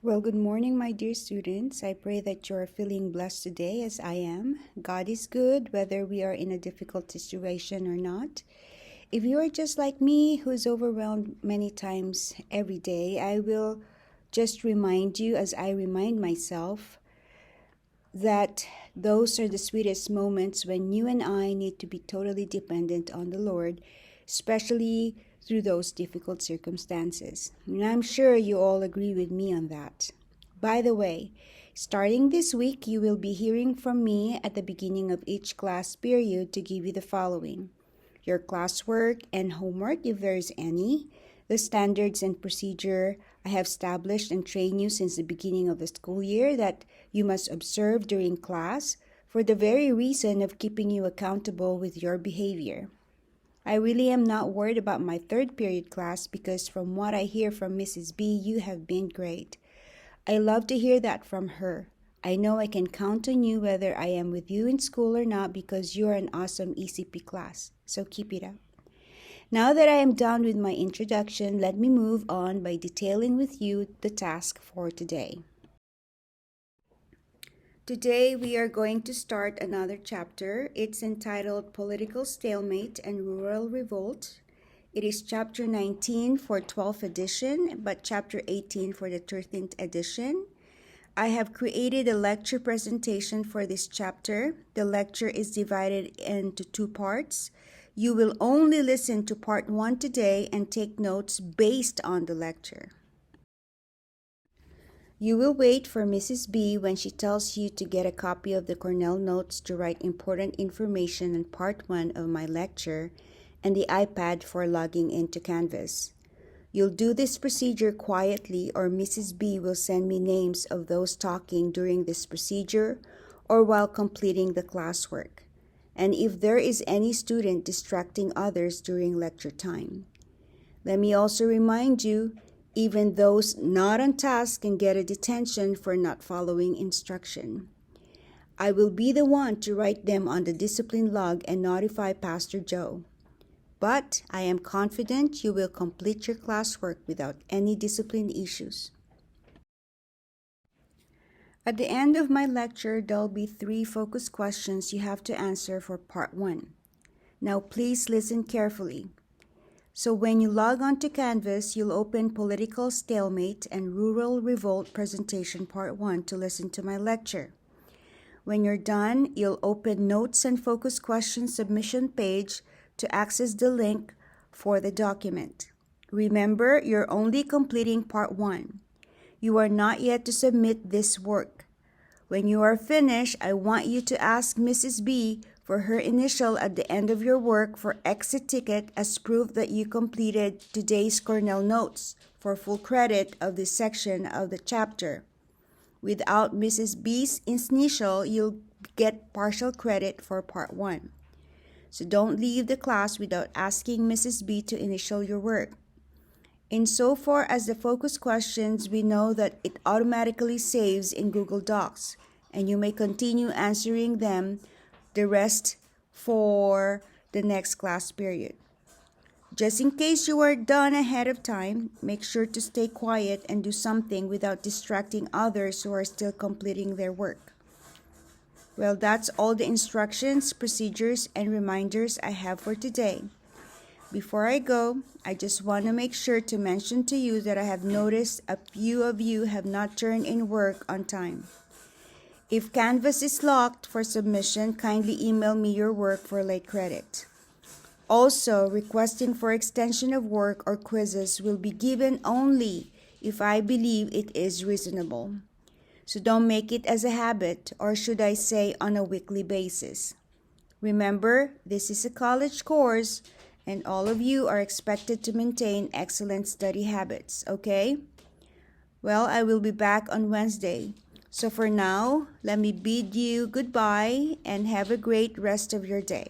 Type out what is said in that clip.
Well, good morning, my dear students. I pray that you are feeling blessed today as I am. God is good, whether we are in a difficult situation or not. If you are just like me, who is overwhelmed many times every day, I will just remind you, as I remind myself, that those are the sweetest moments when you and I need to be totally dependent on the Lord, especially through those difficult circumstances. And I'm sure you all agree with me on that. By the way, starting this week, you will be hearing from me at the beginning of each class period to give you the following: your classwork and homework, if there is any, the standards and procedure I have established and trained you since the beginning of the school year that you must observe during class for the very reason of keeping you accountable with your behavior. I really am not worried about my third period class because from what I hear from Mrs. B, you have been great. I love to hear that from her. I know I can count on you whether I am with you in school or not because you are an awesome ECP class. So keep it up. Now that I am done with my introduction, let me move on by detailing with you the task for today. Today we are going to start another chapter. It's entitled Political Stalemate and Rural Revolt. It is chapter 19 for 12th edition, but chapter 18 for the 13th edition. I have created a lecture presentation for this chapter. The lecture is divided into two parts. You will only listen to part 1 today and take notes based on the lecture. You will wait for Mrs. B when she tells you to get a copy of the Cornell notes to write important information in part 1 of my lecture and the iPad for logging into Canvas. You'll do this procedure quietly or Mrs. B will send me names of those talking during this procedure or while completing the classwork, and if there is any student distracting others during lecture time. Let me also remind you, even those not on task can get a detention for not following instruction. I will be the one to write them on the discipline log and notify Pastor Joe. But I am confident you will complete your classwork without any discipline issues. At the end of my lecture, there'll be 3 focus questions you have to answer for part 1. Now please listen carefully. So when you log on to Canvas, you'll open Political Stalemate and Rural Revolt Presentation Part 1 to listen to my lecture. When you're done, you'll open Notes and Focus Questions Submission page to access the link for the document. Remember, you're only completing Part 1. You are not yet to submit this work. When you are finished, I want you to ask Mrs. B for her initial at the end of your work for exit ticket as proof that you completed today's Cornell notes for full credit of this section of the chapter. Without Mrs. B's initial, you'll get partial credit for part 1. So don't leave the class without asking Mrs. B to initial your work. Insofar as the focus questions, we know that it automatically saves in Google Docs, and you may continue answering them the rest for the next class period. Just in case you are done ahead of time, make sure to stay quiet and do something without distracting others who are still completing their work. Well, that's all the instructions, procedures, and reminders I have for today. Before I go, I just want to make sure to mention to you that I have noticed a few of you have not turned in work on time. If Canvas is locked for submission, kindly email me your work for late credit. Also, requesting for extension of work or quizzes will be given only if I believe it is reasonable. So don't make it as a habit, or should I say on a weekly basis. Remember, this is a college course, and all of you are expected to maintain excellent study habits, okay? Well, I will be back on Wednesday. So for now, let me bid you goodbye and have a great rest of your day.